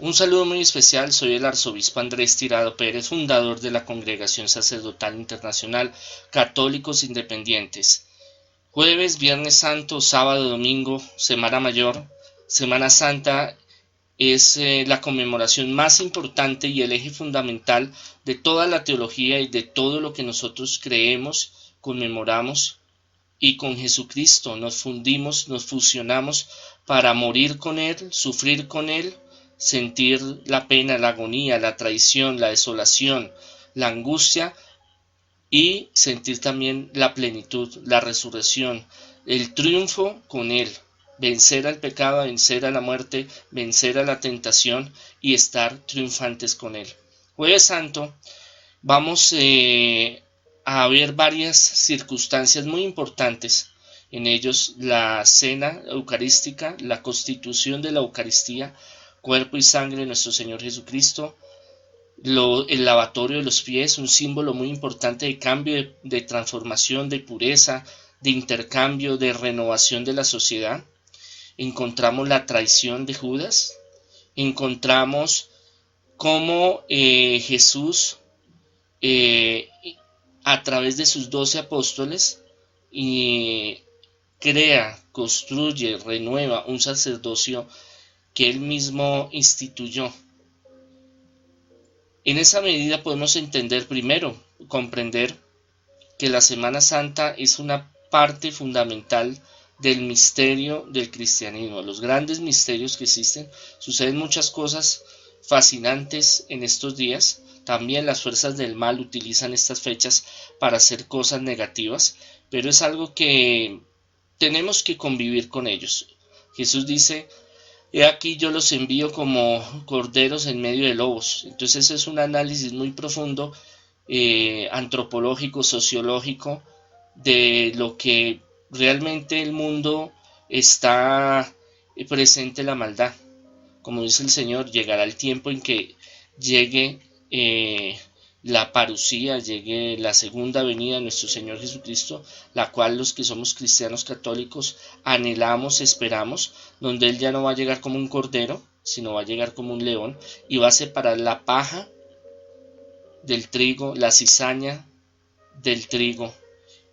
Un saludo muy especial, soy el arzobispo Andrés Tirado Pérez, fundador de la Congregación Sacerdotal Internacional Católicos Independientes. Jueves, Viernes Santo, Sábado, Domingo, Semana Mayor. Semana Santa es la conmemoración más importante y el eje fundamental de toda la teología y de todo lo que nosotros creemos, conmemoramos, y con Jesucristo nos fundimos, nos fusionamos para morir con Él, sufrir con Él, sentir la pena, la agonía, la traición, la desolación, la angustia y sentir también la plenitud, la resurrección, el triunfo con Él, vencer al pecado, vencer a la muerte, vencer a la tentación y estar triunfantes con Él. Jueves Santo, vamos a ver varias circunstancias muy importantes. En ellos la cena eucarística, la constitución de la Eucaristía, cuerpo y sangre de nuestro Señor Jesucristo, el lavatorio de los pies, un símbolo muy importante de cambio, de transformación, de pureza, de intercambio, de renovación de la sociedad. Encontramos la traición de Judas, encontramos cómo Jesús eh, a través de sus 12 apóstoles y crea, construye, renueva un sacerdocio que él mismo instituyó. En esa medida podemos entender primero, comprender que la Semana Santa es una parte fundamental del misterio del cristianismo, los grandes misterios que existen. Suceden muchas cosas fascinantes en estos días. También las fuerzas del mal utilizan estas fechas para hacer cosas negativas, pero es algo que tenemos que convivir con ellos. Jesús dice: he aquí yo los envío como corderos en medio de lobos. Entonces eso es un análisis muy profundo, antropológico, sociológico, de lo que realmente el mundo está presente la maldad. Como dice el Señor, llegará el tiempo en que llegue la parucía, llegue la segunda venida de nuestro Señor Jesucristo, la cual los que somos cristianos católicos anhelamos, esperamos, donde Él ya no va a llegar como un cordero, sino va a llegar como un león y va a separar la paja del trigo, la cizaña del trigo,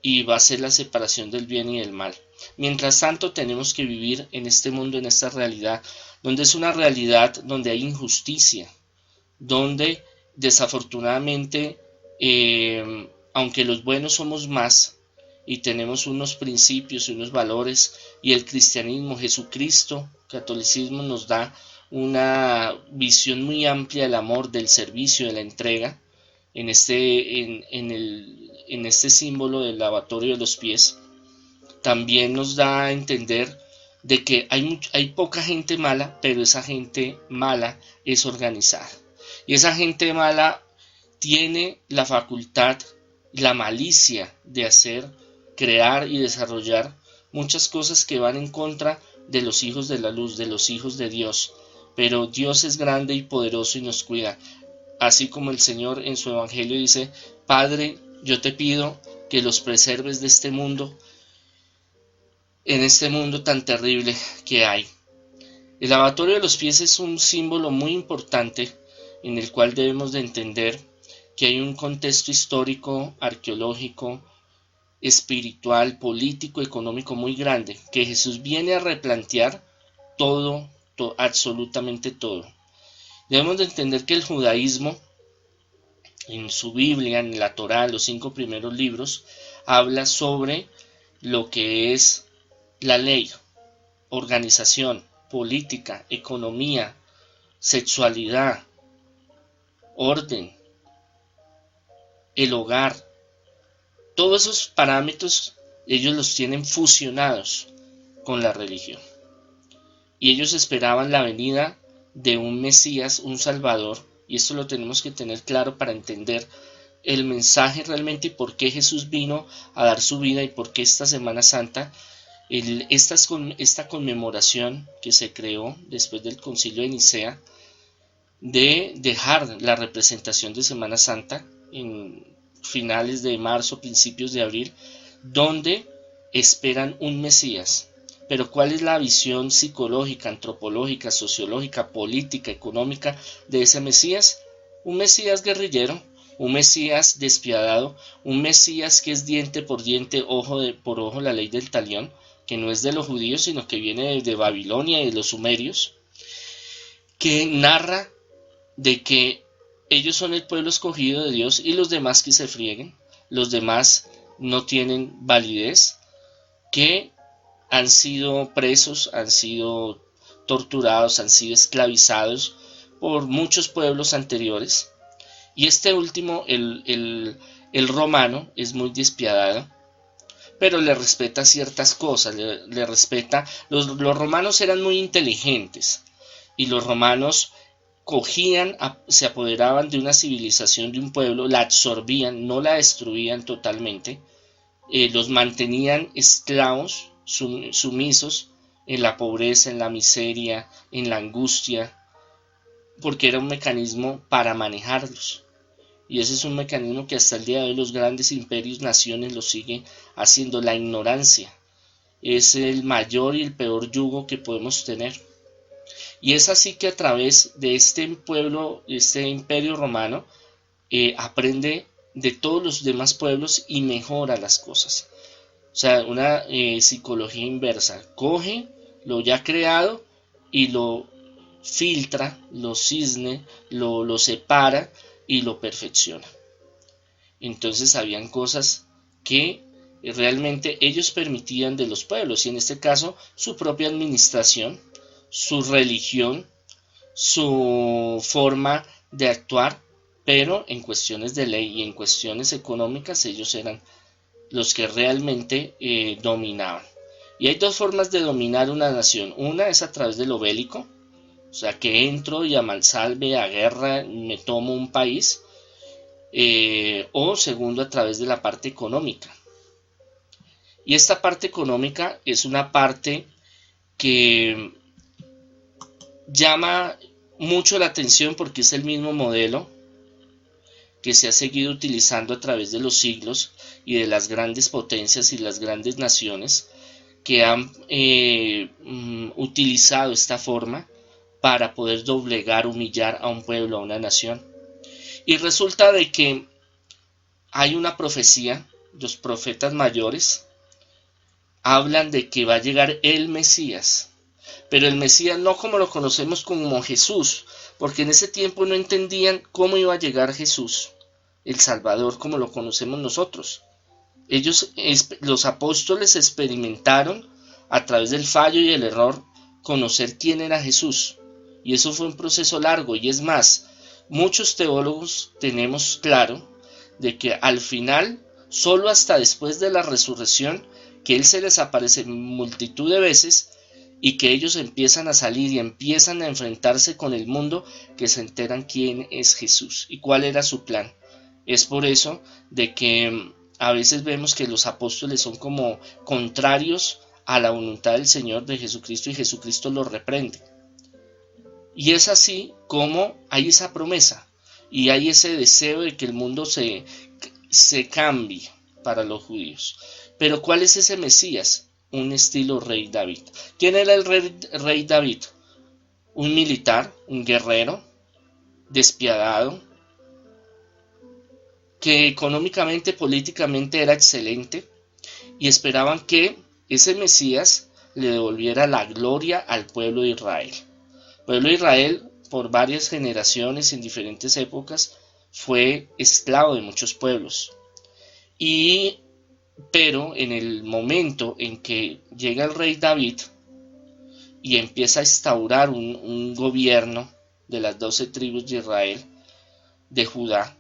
y va a ser la separación del bien y del mal. Mientras tanto tenemos que vivir en este mundo, en esta realidad, donde es una realidad donde hay injusticia, donde desafortunadamente, aunque los buenos somos más y tenemos unos principios y unos valores, y el cristianismo, Jesucristo, catolicismo nos da una visión muy amplia del amor, del servicio, de la entrega, en este símbolo del lavatorio de los pies, también nos da a entender de que hay poca gente mala, pero esa gente mala es organizada. Y esa gente mala tiene la facultad, la malicia de hacer, crear y desarrollar muchas cosas que van en contra de los hijos de la luz, de los hijos de Dios. Pero Dios es grande y poderoso y nos cuida. Así como el Señor en su Evangelio dice: Padre, yo te pido que los preserves de este mundo, en este mundo tan terrible que hay. El lavatorio de los pies es un símbolo muy importante en el cual debemos de entender que hay un contexto histórico, arqueológico, espiritual, político, económico muy grande, que Jesús viene a replantear todo, absolutamente todo. Debemos de entender que el judaísmo, en su Biblia, en la Torá, los 5 primeros libros, habla sobre lo que es la ley, organización, política, economía, sexualidad, orden, el hogar. Todos esos parámetros ellos los tienen fusionados con la religión. Y ellos esperaban la venida de un Mesías, un Salvador, y esto lo tenemos que tener claro para entender el mensaje realmente y por qué Jesús vino a dar su vida y por qué esta Semana Santa, esta conmemoración que se creó después del Concilio de Nicea, de dejar la representación de Semana Santa en finales de marzo, principios de abril, donde esperan un Mesías. Pero ¿cuál es la visión psicológica, antropológica, sociológica, política, económica de ese Mesías? Un Mesías guerrillero, un Mesías despiadado, un Mesías que es diente por diente, ojo por ojo, la ley del talión, que no es de los judíos, sino que viene de Babilonia y de los sumerios, que narra de que ellos son el pueblo escogido de Dios y los demás que se frieguen, los demás no tienen validez, que han sido presos, han sido torturados, han sido esclavizados por muchos pueblos anteriores. Y este último, el romano, es muy despiadado, pero le respeta ciertas cosas, le respeta. Los romanos eran muy inteligentes y los romanos cogían, se apoderaban de una civilización, de un pueblo, la absorbían, no la destruían totalmente, los mantenían esclavos, sumisos en la pobreza, en la miseria, en la angustia, porque era un mecanismo para manejarlos. Y ese es un mecanismo que hasta el día de hoy los grandes imperios, naciones lo siguen haciendo. La ignorancia es el mayor y el peor yugo que podemos tener. Y es así que a través de este pueblo, este imperio romano, aprende de todos los demás pueblos y mejora las cosas. O sea, una psicología inversa. Coge lo ya creado y lo filtra, lo cisne, lo separa y lo perfecciona. Entonces habían cosas que realmente ellos permitían de los pueblos, y en este caso su propia administración, su religión, su forma de actuar, pero en cuestiones de ley y en cuestiones económicas ellos eran los que realmente dominaban. Y hay dos formas de dominar una nación. Una es a través de lo bélico, o sea, que entro y a mansalve, a guerra, me tomo un país. O segundo, a través de la parte económica. Y esta parte económica es una parte que llama mucho la atención porque es el mismo modelo que se ha seguido utilizando a través de los siglos y de las grandes potencias y las grandes naciones que han utilizado esta forma para poder doblegar, humillar a un pueblo, a una nación. Y resulta de que hay una profecía, los profetas mayores hablan de que va a llegar el Mesías, pero el Mesías no como lo conocemos como Jesús, porque en ese tiempo no entendían cómo iba a llegar Jesús, el Salvador, como lo conocemos nosotros. Ellos, los apóstoles, experimentaron a través del fallo y el error conocer quién era Jesús, y eso fue un proceso largo. Y es más, muchos teólogos tenemos claro de que al final, solo hasta después de la resurrección, que Él se les aparece multitud de veces y que ellos empiezan a salir y empiezan a enfrentarse con el mundo, que se enteran quién es Jesús y cuál era su plan. Es por eso de que a veces vemos que los apóstoles son como contrarios a la voluntad del Señor, de Jesucristo, y Jesucristo los reprende. Y es así como hay esa promesa y hay ese deseo de que el mundo se cambie para los judíos. Pero ¿cuál es ese Mesías? Un estilo rey David. ¿Quién era el rey David? Un militar, un guerrero, despiadado, que económicamente, políticamente era excelente, y esperaban que ese Mesías le devolviera la gloria al pueblo de Israel. El pueblo de Israel, por varias generaciones en diferentes épocas, fue esclavo de muchos pueblos. Pero en el momento en que llega el rey David y empieza a instaurar un gobierno de las 12 tribus de Israel, de Judá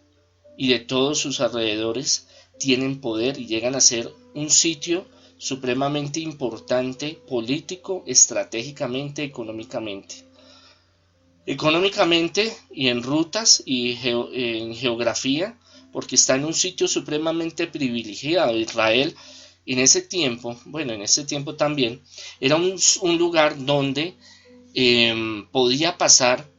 y de todos sus alrededores, tienen poder y llegan a ser un sitio supremamente importante, político, estratégicamente, económicamente. Económicamente y en rutas y en geografía, porque está en un sitio supremamente privilegiado. Israel en ese tiempo, también, era un lugar donde podía pasar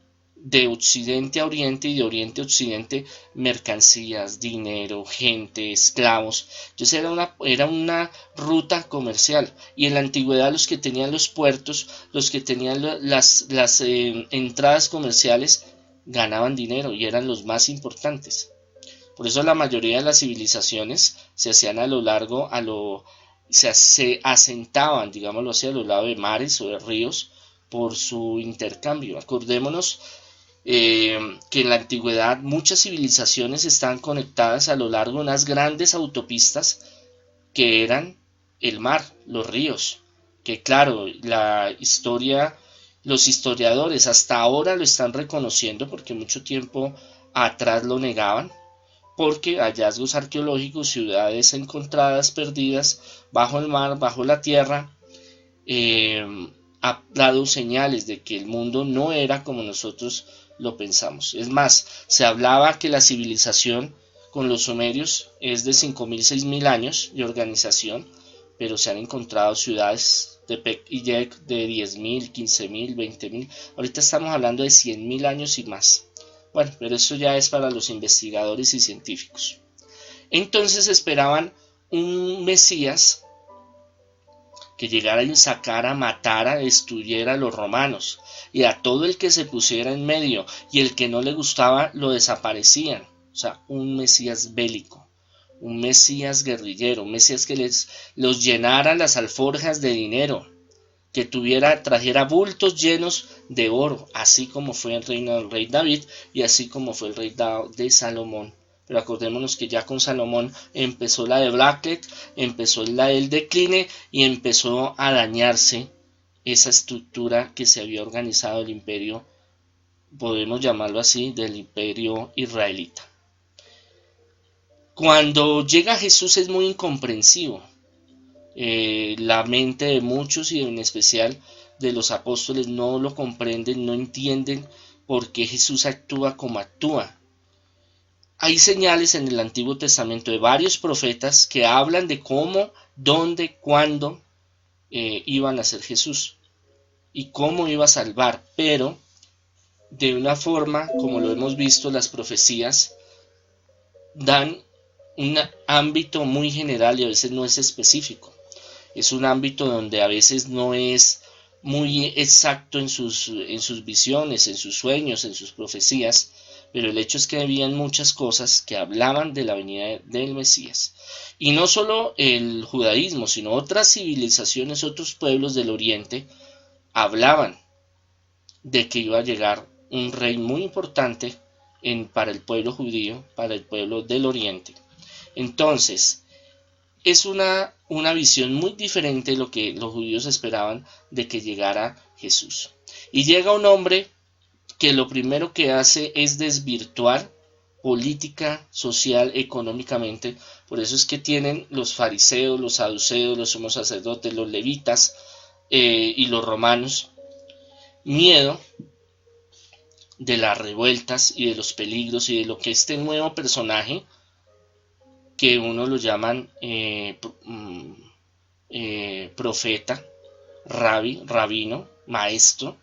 de occidente a oriente y de oriente a occidente mercancías, dinero, gente, esclavos. Entonces era una ruta comercial. Y en la antigüedad los que tenían los puertos, los que tenían las entradas comerciales, ganaban dinero y eran los más importantes. Por eso la mayoría de las civilizaciones se hacían se asentaban, digámoslo así, a lo largo de mares o de ríos por su intercambio. Acordémonos que en la antigüedad muchas civilizaciones estaban conectadas a lo largo de unas grandes autopistas que eran el mar, los ríos, que claro, los historiadores hasta ahora lo están reconociendo porque mucho tiempo atrás lo negaban, porque hallazgos arqueológicos, ciudades encontradas perdidas bajo el mar, bajo la tierra, ha dado señales de que el mundo no era como nosotros lo pensamos. Es más, se hablaba que la civilización con los sumerios es de 5.000, 6.000 años de organización, pero se han encontrado ciudades de Pek y Yek de 10.000, 15.000, 20.000. Ahorita estamos hablando de 100.000 años y más. Bueno, pero eso ya es para los investigadores y científicos. Entonces esperaban un Mesías que llegara y sacara, matara, destruyera a los romanos, y a todo el que se pusiera en medio, y el que no le gustaba lo desaparecían. O sea, un Mesías bélico, un Mesías guerrillero, un Mesías que los llenara las alforjas de dinero, que trajera bultos llenos de oro, así como fue el reino del rey David y así como fue el reinado de Salomón. Pero acordémonos que ya con Salomón empezó la debacle, empezó el decline y empezó a dañarse esa estructura que se había organizado el imperio, podemos llamarlo así, del imperio israelita. Cuando llega Jesús es muy incomprensivo. La mente de muchos y en especial de los apóstoles no lo comprenden, no entienden por qué Jesús actúa como actúa. Hay señales en el Antiguo Testamento de varios profetas que hablan de cómo, dónde, cuándo iba a nacer Jesús y cómo iba a salvar, pero de una forma, como lo hemos visto, las profecías dan un ámbito muy general y a veces no es específico. Es un ámbito donde a veces no es muy exacto en sus visiones, en sus sueños, en sus profecías, pero el hecho es que habían muchas cosas que hablaban de la venida del Mesías. Y no solo el judaísmo, sino otras civilizaciones, otros pueblos del Oriente, hablaban de que iba a llegar un rey muy importante para el pueblo judío, para el pueblo del Oriente. Entonces, es una visión muy diferente de lo que los judíos esperaban de que llegara Jesús. Y llega un hombre que lo primero que hace es desvirtuar política, social, económicamente. Por eso es que tienen los fariseos, los saduceos, los sumos sacerdotes, los levitas y los romanos miedo de las revueltas y de los peligros y de lo que este nuevo personaje, que uno lo llaman profeta, rabino, maestro,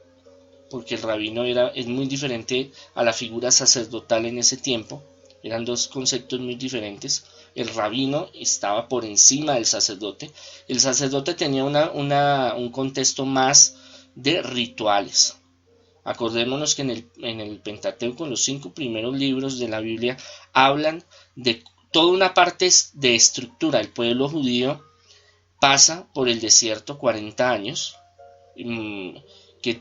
porque el rabino es muy diferente a la figura sacerdotal en ese tiempo, eran dos conceptos muy diferentes. El rabino estaba por encima del sacerdote. El sacerdote tenía un contexto más de rituales. Acordémonos que en el Pentateuco, en los 5 primeros libros de la Biblia, hablan de toda una parte de estructura. El pueblo judío pasa por el desierto 40 años, que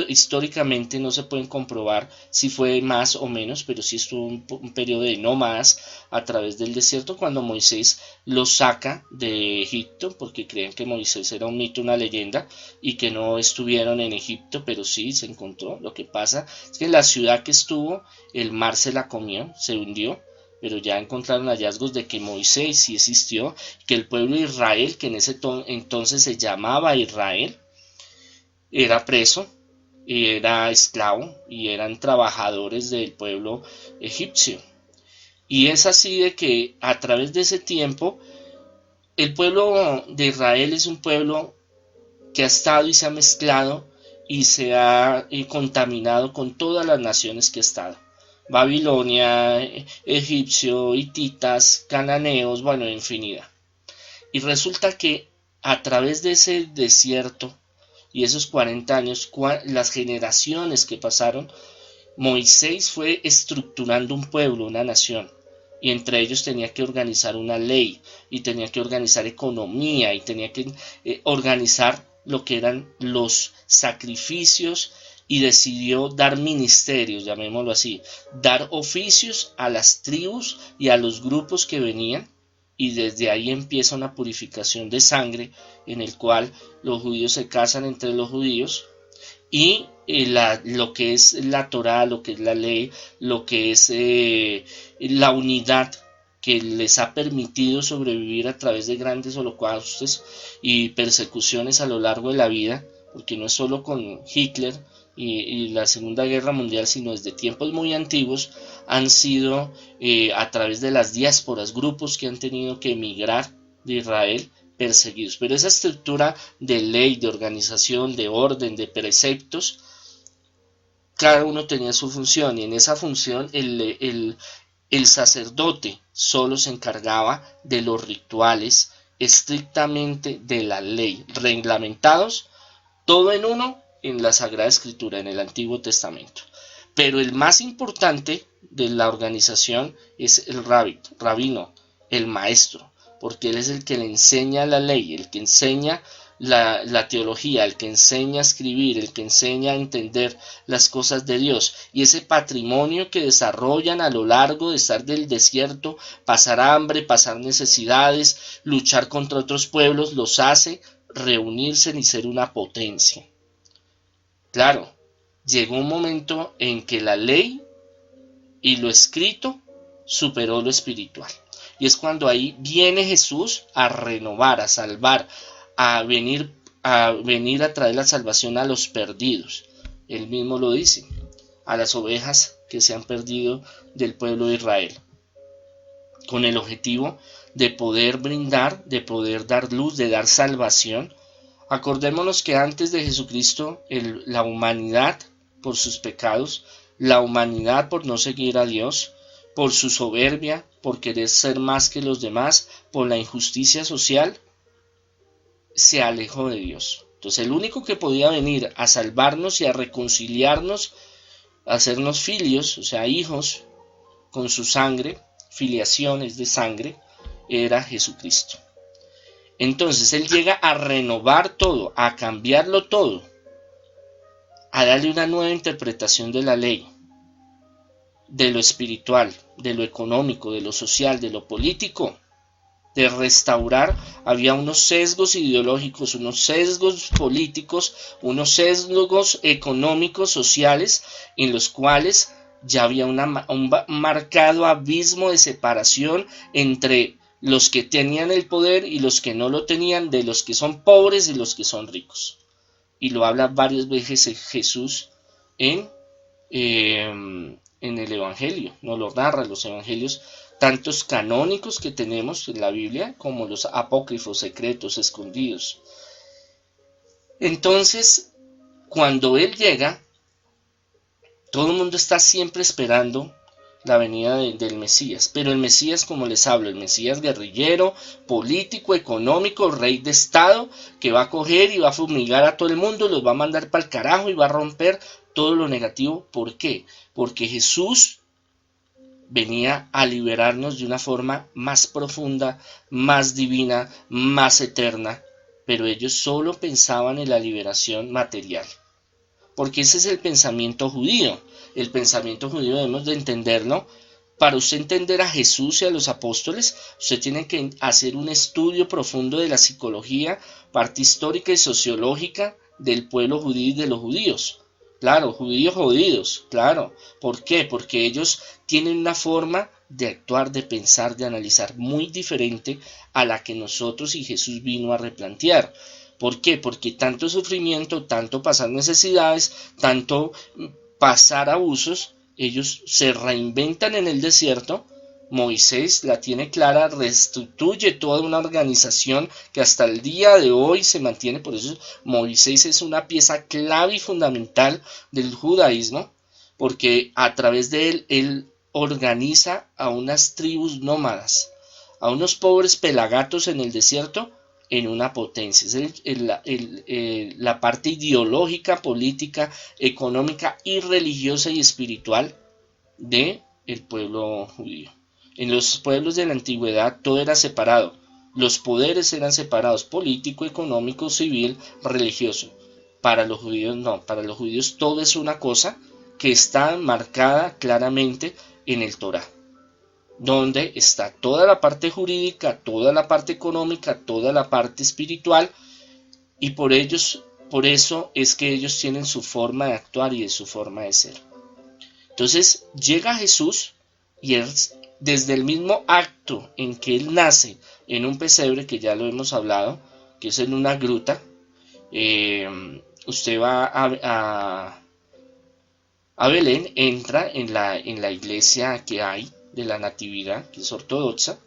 históricamente no se pueden comprobar si fue más o menos, pero sí estuvo un periodo de nómadas a través del desierto cuando Moisés los saca de Egipto, porque creen que Moisés era un mito, una leyenda, y que no estuvieron en Egipto, pero sí se encontró. Lo que pasa es que en la ciudad que estuvo, el mar se la comió, se hundió, pero ya encontraron hallazgos de que Moisés sí existió, que el pueblo de Israel, que en ese entonces se llamaba Israel, era preso, era esclavo y eran trabajadores del pueblo egipcio. Y es así de que a través de ese tiempo el pueblo de Israel es un pueblo que ha estado y se ha mezclado y se ha contaminado con todas las naciones que ha estado. Babilonia, egipcio, hititas, cananeos, bueno, infinidad. Y resulta que a través de ese desierto y esos 40 años, las generaciones que pasaron, Moisés fue estructurando un pueblo, una nación, y entre ellos tenía que organizar una ley, y tenía que organizar economía, y tenía que organizar lo que eran los sacrificios, y decidió dar ministerios, llamémoslo así, dar oficios a las tribus y a los grupos que venían, y desde ahí empieza una purificación de sangre en el cual los judíos se casan entre los judíos y lo que es la Torá, lo que es la ley, lo que es la unidad que les ha permitido sobrevivir a través de grandes holocaustos y persecuciones a lo largo de la vida, porque no es solo con Hitler y la Segunda Guerra Mundial, sino desde tiempos muy antiguos, han sido a través de las diásporas, grupos que han tenido que emigrar de Israel, perseguidos. Pero esa estructura de ley, de organización, de orden, de preceptos, cada uno tenía su función, y en esa función el sacerdote solo se encargaba de los rituales estrictamente de la ley, reglamentados, todo en uno en la Sagrada Escritura, en el Antiguo Testamento. Pero el más importante de la organización es el rabino, el maestro, porque él es el que le enseña la ley, el que enseña la teología, el que enseña a escribir, el que enseña a entender las cosas de Dios, y ese patrimonio que desarrollan a lo largo de estar del desierto, pasar hambre, pasar necesidades, luchar contra otros pueblos, los hace reunirse y ser una potencia. Claro, llegó un momento en que la ley y lo escrito superó lo espiritual. Y es cuando ahí viene Jesús a renovar, a salvar, a venir a traer la salvación a los perdidos. Él mismo lo dice, a las ovejas que se han perdido del pueblo de Israel, con el objetivo de poder brindar, de poder dar luz, de dar salvación. Acordémonos que antes de Jesucristo la humanidad, por sus pecados, la humanidad por no seguir a Dios, por su soberbia, por querer ser más que los demás, por la injusticia social, se alejó de Dios. Entonces el único que podía venir a salvarnos y a reconciliarnos, a hacernos filios, o sea, hijos, con su sangre, filiaciones de sangre, era Jesucristo. Entonces Él llega a renovar todo, a cambiarlo todo, a darle una nueva interpretación de la ley, de lo espiritual, de lo económico, de lo social, de lo político, de restaurar. Había unos sesgos ideológicos, unos sesgos políticos, unos sesgos económicos, sociales, en los cuales ya había un marcado abismo de separación entre los que tenían el poder y los que no lo tenían, de los que son pobres y los que son ricos. Y lo habla varias veces Jesús en el Evangelio, nos lo narra los Evangelios, tantos canónicos que tenemos en la Biblia como los apócrifos, secretos, escondidos. Entonces, cuando Él llega, todo el mundo está siempre esperando la venida del Mesías, pero el Mesías, como les hablo, el Mesías guerrillero, político, económico, rey de estado, que va a coger y va a fumigar a todo el mundo, los va a mandar para el carajo y va a romper todo lo negativo. ¿Por qué? Porque Jesús venía a liberarnos de una forma más profunda, más divina, más eterna, pero ellos solo pensaban en la liberación material. Porque ese es el pensamiento judío. El pensamiento judío debemos de entenderlo. Para usted entender a Jesús y a los apóstoles, usted tiene que hacer un estudio profundo de la psicología, parte histórica y sociológica del pueblo judío y de los judíos. Claro, judíos jodidos, claro. ¿Por qué? Porque ellos tienen una forma de actuar, de pensar, de analizar muy diferente a la que nosotros y Jesús vino a replantear. ¿Por qué? Porque tanto sufrimiento, tanto pasar necesidades, tanto pasar abusos, ellos se reinventan en el desierto, Moisés la tiene clara, restituye toda una organización que hasta el día de hoy se mantiene. Por eso Moisés es una pieza clave y fundamental del judaísmo, porque a través de él organiza a unas tribus nómadas, a unos pobres pelagatos en el desierto, en una potencia. Es la parte ideológica, política, económica y religiosa y espiritual del pueblo judío. En los pueblos de la antigüedad todo era separado. Los poderes eran separados: político, económico, civil, religioso. Para los judíos no. Para los judíos todo es una cosa que está marcada claramente en el Torá, donde está toda la parte jurídica, toda la parte económica, toda la parte espiritual, y por eso es que ellos tienen su forma de actuar y su forma de ser. Entonces llega Jesús y él, desde el mismo acto en que él nace en un pesebre, que ya lo hemos hablado, que es en una gruta, usted va a Belén, entra en la iglesia que hay de la Natividad, que es ortodoxa,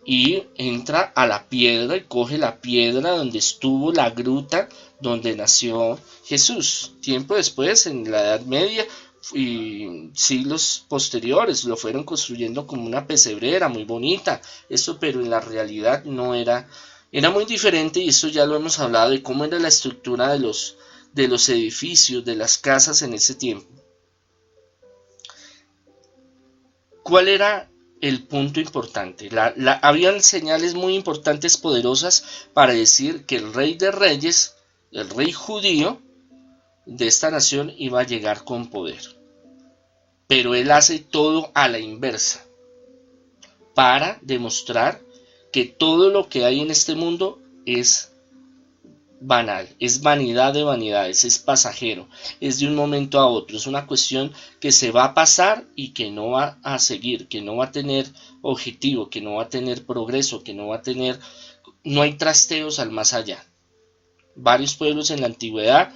y entra a la piedra y coge la piedra donde estuvo la gruta donde nació Jesús. Tiempo después, en la Edad Media y siglos posteriores, lo fueron construyendo como una pesebrera muy bonita, eso, pero en la realidad no era muy diferente, y eso ya lo hemos hablado de cómo era la estructura de los edificios, de las casas en ese tiempo. ¿Cuál era el punto importante? Habían señales muy importantes, poderosas, para decir que el rey de reyes, el rey judío de esta nación, iba a llegar con poder. Pero él hace todo a la inversa, para demostrar que todo lo que hay en este mundo es banal, es vanidad de vanidades, es pasajero, es de un momento a otro, es una cuestión que se va a pasar y que no va a seguir, que no va a tener objetivo, que no va a tener progreso, que no hay trasteos al más allá. Varios pueblos en la antigüedad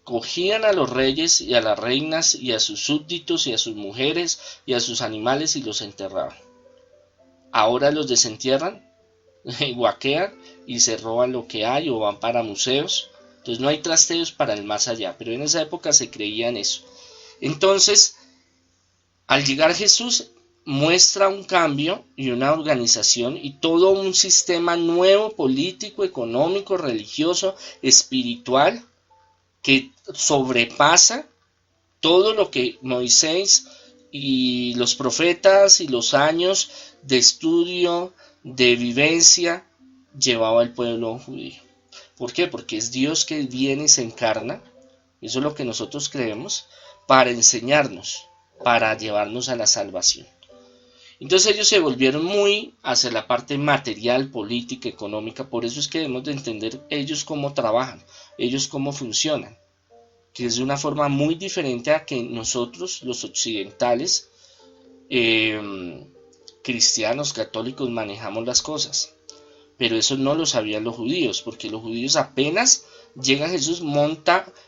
cogían a los reyes y a las reinas y a sus súbditos y a sus mujeres y a sus animales y los enterraban. Ahora los desentierran, guaquean y se roban lo que hay o van para museos. Entonces no hay trasteos para el más allá, pero en esa época se creía en eso. Entonces, al llegar Jesús, muestra un cambio y una organización y todo un sistema nuevo, político, económico, religioso, espiritual, que sobrepasa todo lo que Moisés y los profetas y los años de estudio, de vivencia, llevaba el pueblo judío. ¿Por qué? Porque es Dios que viene y se encarna, eso es lo que nosotros creemos, para enseñarnos, para llevarnos a la salvación. Entonces ellos se volvieron muy hacia la parte material, política, económica. Por eso es que debemos de entender ellos cómo trabajan, ellos cómo funcionan, que es de una forma muy diferente a que nosotros, los occidentales, cristianos, católicos, manejamos las cosas. Pero eso no lo sabían los judíos, porque los judíos apenas llega Jesús,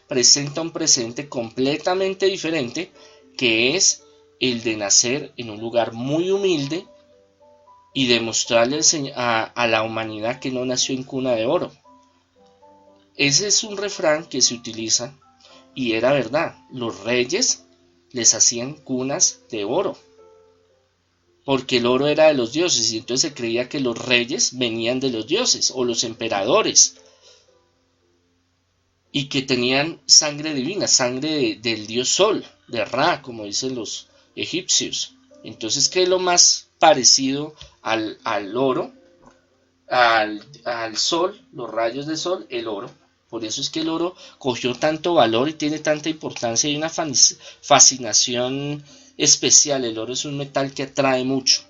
presenta un presente completamente diferente, que es el de nacer en un lugar muy humilde y demostrarle a la humanidad que no nació en cuna de oro. Ese es un refrán que se utiliza y era verdad. Los reyes les hacían cunas de oro, porque el oro era de los dioses, y entonces se creía que los reyes venían de los dioses o los emperadores, y que tenían sangre divina, sangre del dios Sol, de Ra, como dicen los egipcios. Entonces, ¿qué es lo más parecido al oro? Al sol, los rayos del sol, el oro. Por eso es que el oro cogió tanto valor y tiene tanta importancia y una fascinación especial. El oro es un metal que atrae mucho.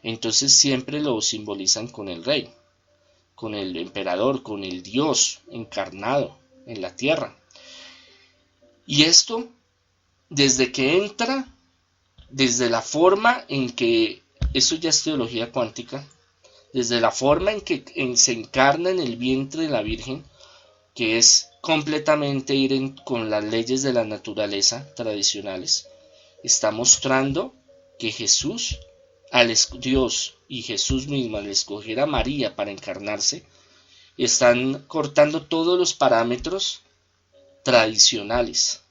Entonces siempre lo simbolizan con el rey, con el emperador, con el Dios encarnado en la tierra. Y esto, desde que entra, desde la forma en que, eso ya es teología cuántica, desde la forma en que se encarna en el vientre de la Virgen, que es completamente ir con las leyes de la naturaleza tradicionales, está mostrando que Jesús Dios y Jesús mismo al escoger a María para encarnarse, están cortando todos los parámetros tradicionales.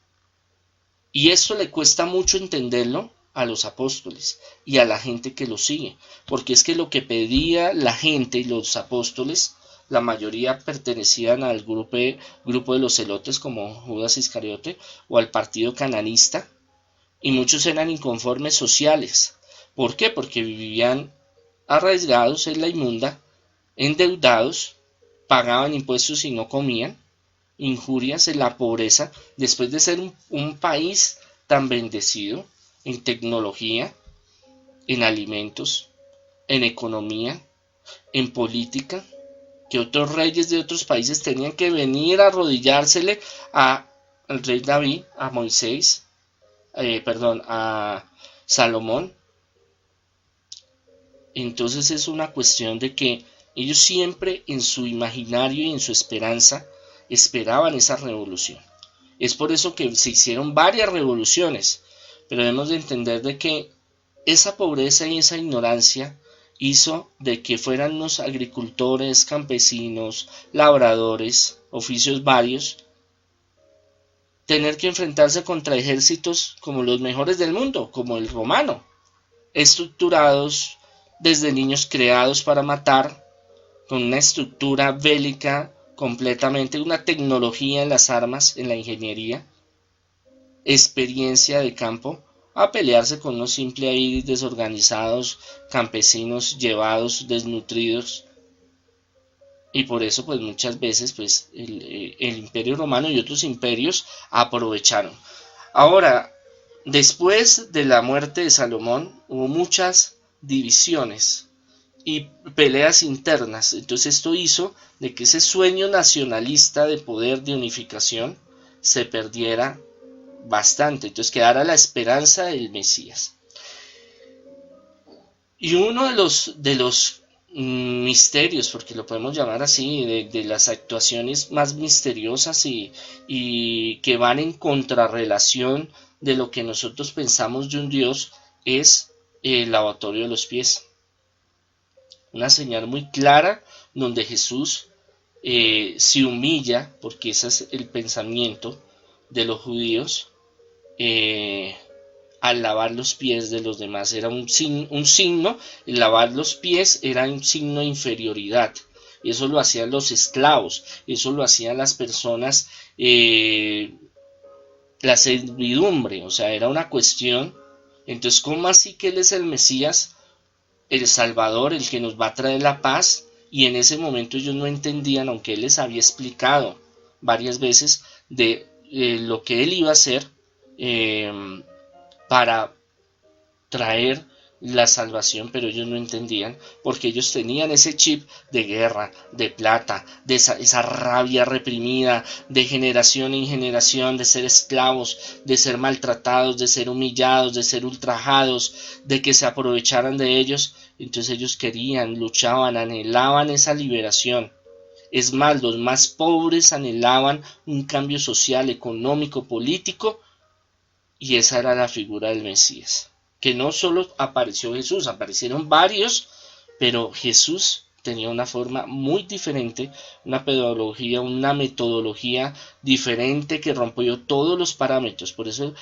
Y esto le cuesta mucho entenderlo a los apóstoles y a la gente que lo sigue, porque es que lo que pedía la gente y los apóstoles, la mayoría pertenecían al grupo de los celotes como Judas Iscariote o al partido cananista, y muchos eran inconformes sociales. ¿Por qué? Porque vivían arraigados en la inmunda, endeudados, pagaban impuestos y no comían, injurias en la pobreza, después de ser un país tan bendecido en tecnología, en alimentos, en economía, en política, que otros reyes de otros países tenían que venir a arrodillársele al rey David, a Moisés, a Salomón. Entonces es una cuestión de que ellos siempre en su imaginario y en su esperanza esperaban esa revolución. Es por eso que se hicieron varias revoluciones, pero debemos de entender de que esa pobreza y esa ignorancia hizo de que fueran los agricultores, campesinos, labradores, oficios varios, tener que enfrentarse contra ejércitos como los mejores del mundo, como el romano, estructurados desde niños creados para matar, con una estructura bélica completamente, una tecnología en las armas, en la ingeniería, experiencia de campo, a pelearse con unos simples ahí desorganizados, campesinos llevados, desnutridos. Y por eso pues muchas veces pues el Imperio Romano y otros imperios aprovecharon. Ahora, después de la muerte de Salomón hubo muchas divisiones y peleas internas. Entonces esto hizo de que ese sueño nacionalista de poder, de unificación, se perdiera bastante. Entonces quedara la esperanza del Mesías. Y uno de los misterios, porque lo podemos llamar así, de las actuaciones más misteriosas y que van en contrarrelación de lo que nosotros pensamos de un Dios, es el lavatorio de los pies. Una señal muy clara donde Jesús se humilla, porque ese es el pensamiento de los judíos, al lavar los pies de los demás. Era un signo, el lavar los pies era un signo de inferioridad. Eso lo hacían los esclavos, eso lo hacían las personas, la servidumbre, o sea, era una cuestión. Entonces, ¿cómo así que Él es el Mesías, el Salvador, el que nos va a traer la paz? Y en ese momento ellos no entendían, aunque Él les había explicado varias veces de lo que Él iba a hacer para traer la salvación, pero ellos no entendían, porque ellos tenían ese chip de guerra, de plata, de esa rabia reprimida, de generación en generación, de ser esclavos, de ser maltratados, de ser humillados, de ser ultrajados, de que se aprovecharan de ellos. Entonces ellos querían, luchaban, anhelaban esa liberación. Es más, los más pobres anhelaban un cambio social, económico, político, y esa era la figura del Mesías. Que no solo apareció Jesús, aparecieron varios, pero Jesús tenía una forma muy diferente, una pedagogía, una metodología diferente que rompió todos los parámetros. Por eso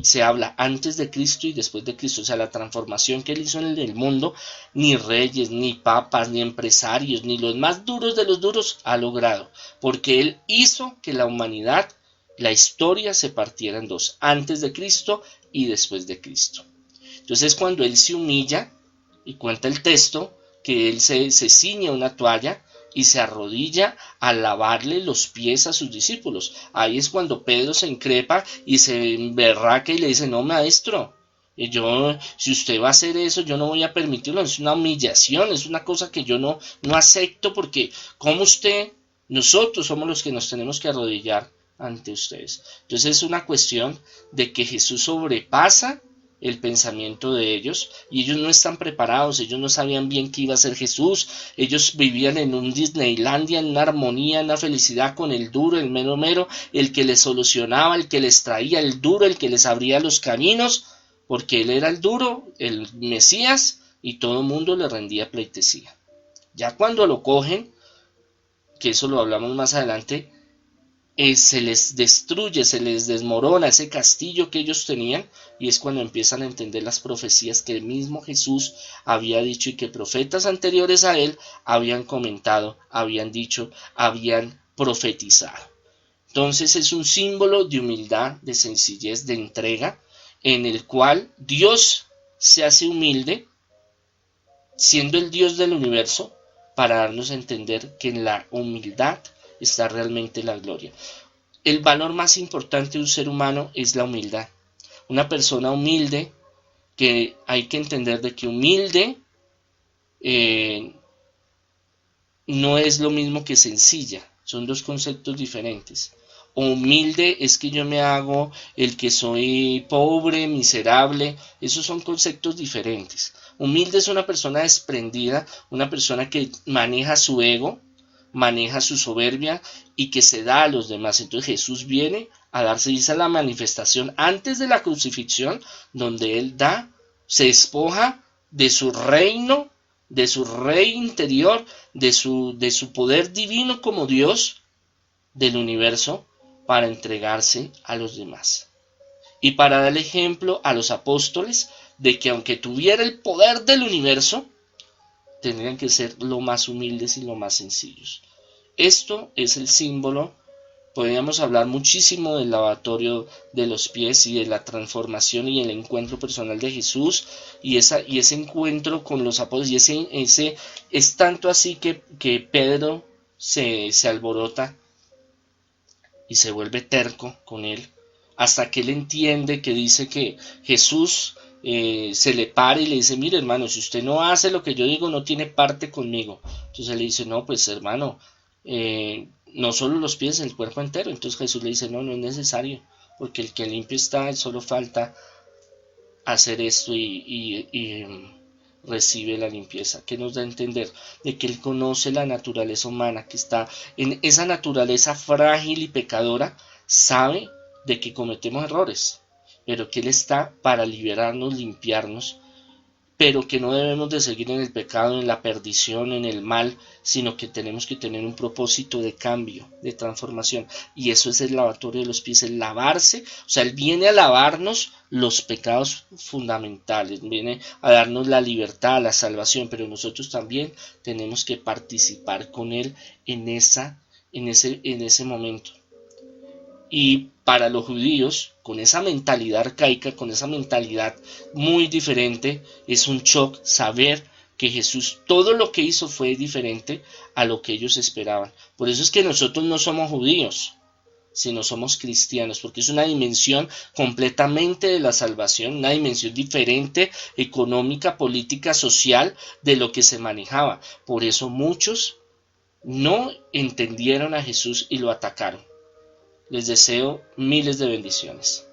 se habla antes de Cristo y después de Cristo. O sea, la transformación que Él hizo en el mundo, ni reyes, ni papas, ni empresarios, ni los más duros de los duros ha logrado. Porque Él hizo que la humanidad, la historia se partiera en dos, antes de Cristo y después de Cristo. Entonces cuando Él se humilla, y cuenta el texto, que Él se ciñe una toalla y se arrodilla a lavarle los pies a sus discípulos. Ahí es cuando Pedro se increpa y se emberraca y le dice: no, maestro, si usted va a hacer eso, yo no voy a permitirlo. Es una humillación, es una cosa que yo no acepto, porque como nosotros somos los que nos tenemos que arrodillar ante ustedes. Entonces es una cuestión de que Jesús sobrepasa el pensamiento de ellos, y ellos no están preparados, ellos no sabían bien qué iba a ser Jesús. Ellos vivían en un Disneylandia, en una armonía, en una felicidad con el duro, el mero mero, el que les solucionaba, el que les traía, el duro, el que les abría los caminos, porque Él era el duro, el Mesías, y todo el mundo le rendía pleitesía. Ya cuando lo cogen, que eso lo hablamos más adelante, se les destruye, se les desmorona ese castillo que ellos tenían, y es cuando empiezan a entender las profecías que el mismo Jesús había dicho y que profetas anteriores a él habían comentado, habían dicho, habían profetizado. Entonces es un símbolo de humildad, de sencillez, de entrega, en el cual Dios se hace humilde, siendo el Dios del universo, para darnos a entender que en la humildad está realmente la gloria. El valor más importante de un ser humano es la humildad. Una persona humilde, que hay que entender de que humilde no es lo mismo que sencilla, son dos conceptos diferentes. Humilde es que yo me hago el que soy pobre, miserable, esos son conceptos diferentes. Humilde es una persona desprendida, una persona que maneja su ego, maneja su soberbia y que se da a los demás. Entonces Jesús viene a darse, dice, la manifestación antes de la crucifixión, donde Él da, se despoja de su reino, de su rey interior, de su poder divino como Dios del universo, para entregarse a los demás. Y para dar ejemplo a los apóstoles de que aunque tuviera el poder del universo, tendrían que ser lo más humildes y lo más sencillos. Esto es el símbolo. Podríamos hablar muchísimo del lavatorio de los pies y de la transformación y el encuentro personal de Jesús y ese encuentro con los apóstoles. Y ese es tanto así que Pedro se alborota y se vuelve terco con él, hasta que él entiende que dice que Jesús se le para y le dice, mire hermano, si usted no hace lo que yo digo, no tiene parte conmigo. Entonces él le dice, no, pues hermano, no solo los pies, el cuerpo entero. Entonces Jesús le dice, no, no es necesario, porque el que limpio está, solo falta hacer esto y recibe la limpieza, que nos da a entender de que Él conoce la naturaleza humana, que está en esa naturaleza frágil y pecadora, sabe de que cometemos errores, pero que Él está para liberarnos, limpiarnos, pero que no debemos de seguir en el pecado, en la perdición, en el mal, sino que tenemos que tener un propósito de cambio, de transformación, y eso es el lavatorio de los pies, el lavarse, o sea, Él viene a lavarnos los pecados fundamentales, viene a darnos la libertad, la salvación, pero nosotros también tenemos que participar con Él en ese momento. Y para los judíos, con esa mentalidad arcaica, con esa mentalidad muy diferente, es un shock saber que Jesús, todo lo que hizo fue diferente a lo que ellos esperaban. Por eso es que nosotros no somos judíos, sino somos cristianos, porque es una dimensión completamente de la salvación, una dimensión diferente, económica, política, social, de lo que se manejaba. Por eso muchos no entendieron a Jesús y lo atacaron. Les deseo miles de bendiciones.